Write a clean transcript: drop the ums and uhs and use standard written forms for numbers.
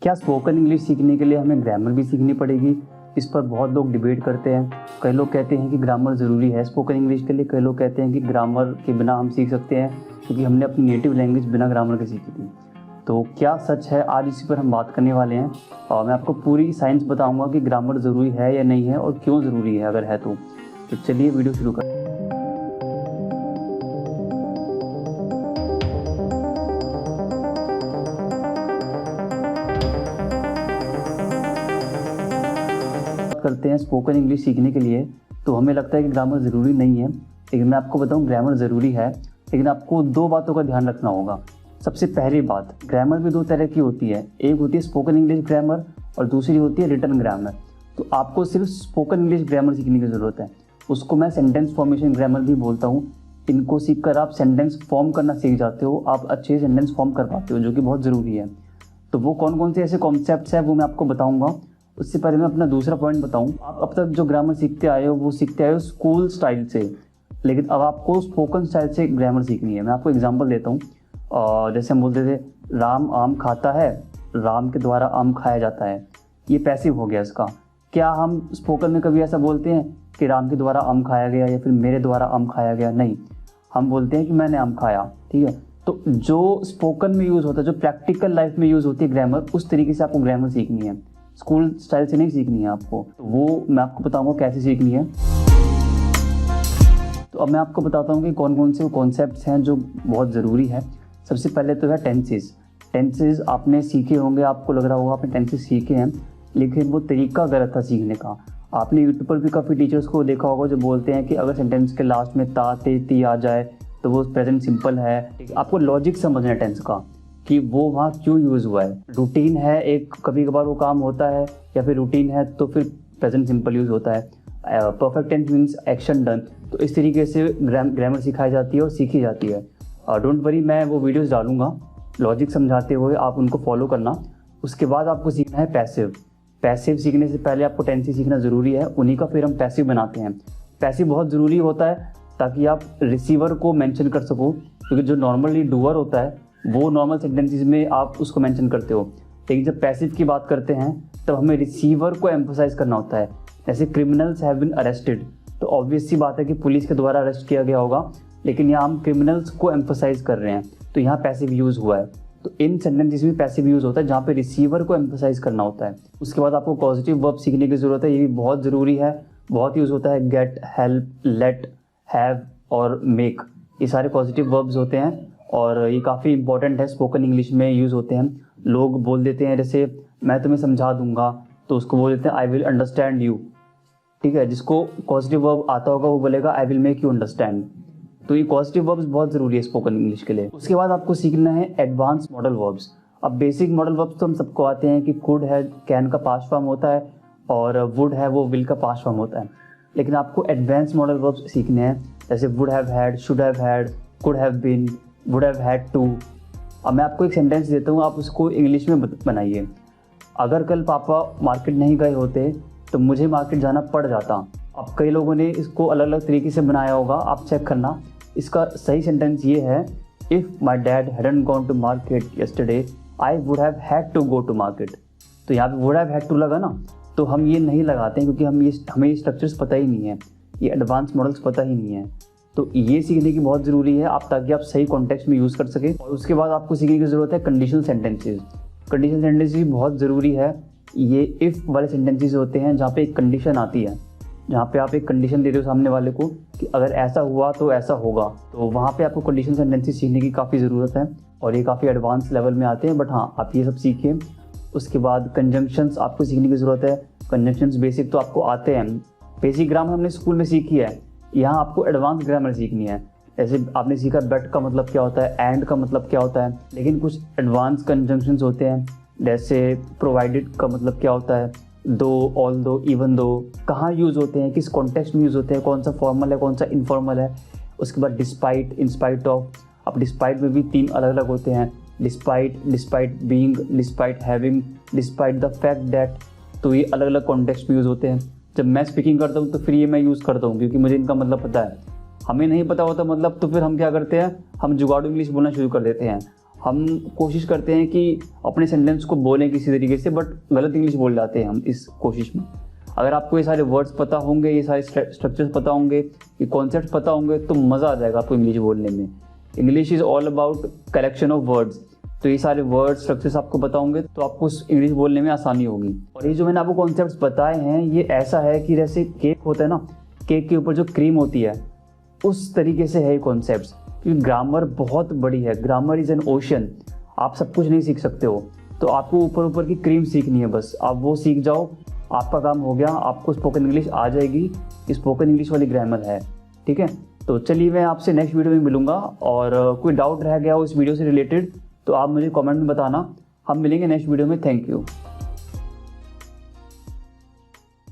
क्या spoken English सीखने के लिए हमें ग्रामर भी सीखनी पड़ेगी? इस पर बहुत लोग डिबेट करते हैं। कई लोग कहते हैं कि ग्रामर ज़रूरी है स्पोकन इंग्लिश के लिए, कई लोग कहते हैं कि ग्रामर के बिना हम सीख सकते हैं क्योंकि हमने अपनी नेटिव लैंग्वेज बिना ग्रामर के सीखी थी। तो क्या सच है, आज इसी पर हम बात करने वाले हैं और मैं आपको पूरी साइंस बताऊंगा कि ग्रामर ज़रूरी है या नहीं है और क्यों ज़रूरी है अगर है तो चलिए वीडियो शुरू करते हैं। करते हैं स्पोकन इंग्लिश सीखने के लिए तो हमें लगता है कि ग्रामर ज़रूरी नहीं है, लेकिन मैं आपको बताऊं ग्रामर ज़रूरी है, लेकिन आपको दो बातों का ध्यान रखना होगा। सबसे पहली बात, ग्रामर भी दो तरह की होती है, एक होती है स्पोकन इंग्लिश ग्रामर और दूसरी होती है रिटन ग्रामर। तो आपको सिर्फ स्पोकन इंग्लिश ग्रामर सीखने की ज़रूरत है, उसको मैं सेंटेंस फॉर्मेशन ग्रामर भी बोलता हूँ। इनको सीख कर आप सेंटेंस फॉर्म करना सीख जाते हो, आप अच्छे सेंटेंस फॉर्म कर पाते हो, जो कि बहुत ज़रूरी है। तो वो कौन कौन से ऐसे कॉन्सेप्ट्स हैं वो मैं आपको बताऊँगा। उससे पहले मैं अपना दूसरा पॉइंट बताऊं, आप अब तक जो ग्रामर सीखते आए हो वो सीखते आए हो स्कूल स्टाइल से, लेकिन अब आपको स्पोकन स्टाइल से ग्रामर सीखनी है। मैं आपको एग्जांपल देता हूँ। जैसे हम बोलते थे राम आम खाता है, राम के द्वारा आम खाया जाता है, ये पैसिव हो गया इसका। क्या हम स्पोकन में कभी ऐसा बोलते हैं कि राम के द्वारा आम खाया गया या फिर मेरे द्वारा आम खाया गया? नहीं, हम बोलते हैं कि मैंने आम खाया। ठीक है, तो जो स्पोकन में यूज़ होता है, जो प्रैक्टिकल लाइफ में यूज़ होती है ग्रामर, उस तरीके से आपको ग्रामर सीखनी है, स्कूल स्टाइल से नहीं सीखनी है आपको। तो वो मैं आपको बताऊंगा कैसे सीखनी है। तो अब मैं आपको बताता हूँ कि कौन कौन से कॉन्सेप्ट्स हैं जो बहुत ज़रूरी है। सबसे पहले तो है टेंसेस। टेंसेस आपने सीखे होंगे, आपको लग रहा होगा आपने टेंसेस सीखे हैं, लेकिन वो तरीका गलत था सीखने का। आपने यूट्यूब पर भी काफ़ी टीचर्स को देखा होगा जो बोलते हैं कि अगर सेंटेंस के लास्ट में ता ते ती आ जाए तो वो प्रेजेंट सिंपल है। आपको लॉजिक समझना है टेंस का कि वो वहाँ क्यों यूज़ हुआ है। रूटीन है एक, कभी कभार वो काम होता है, या फिर रूटीन है तो फिर प्रेजेंट सिंपल यूज़ होता है। Perfect tense means action done. तो इस तरीके से ग्रामर सिखाई जाती है और सीखी जाती है। डोंट वरी, मैं वो वीडियोस डालूंगा लॉजिक समझाते हुए, आप उनको फॉलो करना। उसके बाद आपको सीखना है पैसिव। पैसिव सीखने से पहले आपको टेंसेस सीखना ज़रूरी है, उन्हीं का फिर हम पैसिव बनाते हैं। पैसिव बहुत ज़रूरी होता है ताकि आप रिसीवर को मेंशन कर सको, क्योंकि जो नॉर्मली डूअर होता है वो नॉर्मल सेंटेंसेस में आप उसको मेंशन करते हो, लेकिन जब पैसिव की बात करते हैं तब हमें रिसीवर को एम्फोसाइज करना होता है। जैसे क्रिमिनल्स हैव बीन अरेस्टेड, तो ऑब्वियस सी बात है कि पुलिस के द्वारा अरेस्ट किया गया होगा, लेकिन यहाँ हम क्रिमिनल्स को एम्फोसाइज कर रहे हैं, तो यहाँ पैसिव यूज़ हुआ है। तो इन सेंटेंसेस में पैसिव यूज़ होता है जहाँ पे रिसीवर को एम्फोसाइज करना होता है। उसके बाद आपको पॉजिटिव वर्ब सीखने की ज़रूरत है, ये भी बहुत ज़रूरी है, बहुत यूज़ होता है। गेट, हेल्प, लेट, हैव और मेक, ये सारे पॉजिटिव वर्ब्स होते हैं और ये काफ़ी इंपॉर्टेंट है, स्पोकन इंग्लिश में यूज़ होते हैं। लोग बोल देते हैं जैसे मैं तुम्हें समझा दूंगा, तो उसको बोल देते हैं आई विल अंडरस्टैंड यू। ठीक है, जिसको पॉजिटिव वर्ब आता होगा वो बोलेगा I will make you understand. तो ये पॉजिटिव वर्ब्स बहुत ज़रूरी है स्पोकन इंग्लिश के लिए। उसके बाद आपको सीखना है एडवांस मॉडल वर्ब्स। अब बेसिक मॉडल वर्ब्स तो हम सबको आते हैं कि कुड है कैन का पास्ट फॉर्म होता है और वुड है वो विल का पास्ट फॉर्म होता है, लेकिन आपको एडवांस मॉडल वर्ब्स सीखने हैं, जैसे would have had, should have had, could have been, would have had to. अब मैं आपको एक सेंटेंस देता हूँ, आप उसको इंग्लिश में बनाइए। अगर कल पापा मार्केट नहीं गए होते तो मुझे मार्केट जाना पड़ जाता। अब कई लोगों ने इसको अलग अलग तरीके से बनाया होगा, आप चेक करना। इसका सही सेंटेंस ये है, if my dad hadn't gone to market yesterday I would have had to go to market. तो यहाँ पे वुड हैव हैड टू लगा ना, तो हम ये नहीं लगाते हैं क्योंकि हमें ये स्ट्रक्चर्स पता ही नहीं है, ये एडवांस मॉडल्स पता ही नहीं है। तो ये सीखने की बहुत ज़रूरी है आप, ताकि आप सही कॉन्टेक्स्ट में यूज़ कर सकें। और उसके बाद आपको सीखने की ज़रूरत है कंडीशनल सेंटेंसेस। कंडीशनल सेंटेंसेस भी बहुत ज़रूरी है। ये इफ़ वाले सेंटेंसेस होते हैं जहाँ पे एक कंडीशन आती है, जहाँ पे आप एक कंडीशन देते हो सामने वाले को कि अगर ऐसा हुआ तो ऐसा होगा, तो वहाँ पे आपको कंडीशनल सेंटेंसेस सीखने की काफ़ी ज़रूरत है और ये काफ़ी एडवांस लेवल में आते हैं, बट हाँ आप ये सब सीखिए। उसके बाद कंजंक्शंस आपको सीखने की ज़रूरत है। कंजंक्शंस बेसिक तो आपको आते हैं, बेसिक ग्रामर हमने स्कूल में सीखी है, यहाँ आपको एडवांस ग्रामर सीखनी है। जैसे आपने सीखा बेट का मतलब क्या होता है, एंड का मतलब क्या होता है, लेकिन कुछ एडवांस कंजंक्शंस होते हैं, जैसे प्रोवाइडेड का मतलब क्या होता है, दो, ऑल दो, इवन दो, कहाँ यूज़ होते हैं, किस कॉन्टेक्स्ट में यूज़ होते हैं, कौन सा फॉर्मल है कौन सा इनफॉर्मल है। उसके बाद डिस्पाइट, इंस्पाइट ऑफ। अब डिस्पाइट में भी 3 अलग अलग होते हैं, despite, despite being, despite having, despite the fact that. तो ये अलग अलग कॉन्टेक्स्ट में यूज़ होते हैं। जब मैं स्पीकिंग करता हूँ तो फिर ये मैं यूज़ करता हूँ क्योंकि मुझे इनका मतलब पता है। हमें नहीं पता होता मतलब, तो फिर हम क्या करते हैं, हम जुगाड़ू इंग्लिश बोलना शुरू कर देते हैं। हम कोशिश करते हैं कि अपने सेंटेंस को बोलें किसी तरीके से, बट गलत इंग्लिश बोल जाते हैं हम इस कोशिश में। अगर आपको ये सारे वर्ड्स पता होंगे, ये सारे स्ट्रक्चर्स पता होंगे, ये कॉन्सेप्ट पता होंगे, तो मज़ा आ जाएगा आपको इंग्लिश बोलने में। English is all about collection of words. तो ये सारे वर्ड स्ट्रक्चर्स आपको पता होंगे तो आपको उस इंग्लिश बोलने में आसानी होगी। और ये जो मैंने आपको कॉन्सेप्ट्स बताए हैं, ये ऐसा है कि जैसे केक होता है ना, केक के ऊपर जो क्रीम होती है, उस तरीके से है ये कॉन्सेप्ट्स। क्योंकि ग्रामर बहुत बड़ी है, ग्रामर इज़ एन ओशन। आप सब कुछ नहीं सीख सकते हो, तो आपको ऊपर ऊपर की क्रीम सीखनी है बस। आप वो सीख जाओ, आपका काम हो गया, आपको स्पोकन इंग्लिश आ जाएगी। स्पोकन इंग्लिश वाली ग्रामर है, ठीक है। तो चलिए मैं आपसे नेक्स्ट वीडियो में मिलूंगा, और कोई डाउट रह गया हो इस वीडियो से रिलेटेड तो आप मुझे कमेंट में बताना। हम मिलेंगे नेक्स्ट वीडियो में। Thank you.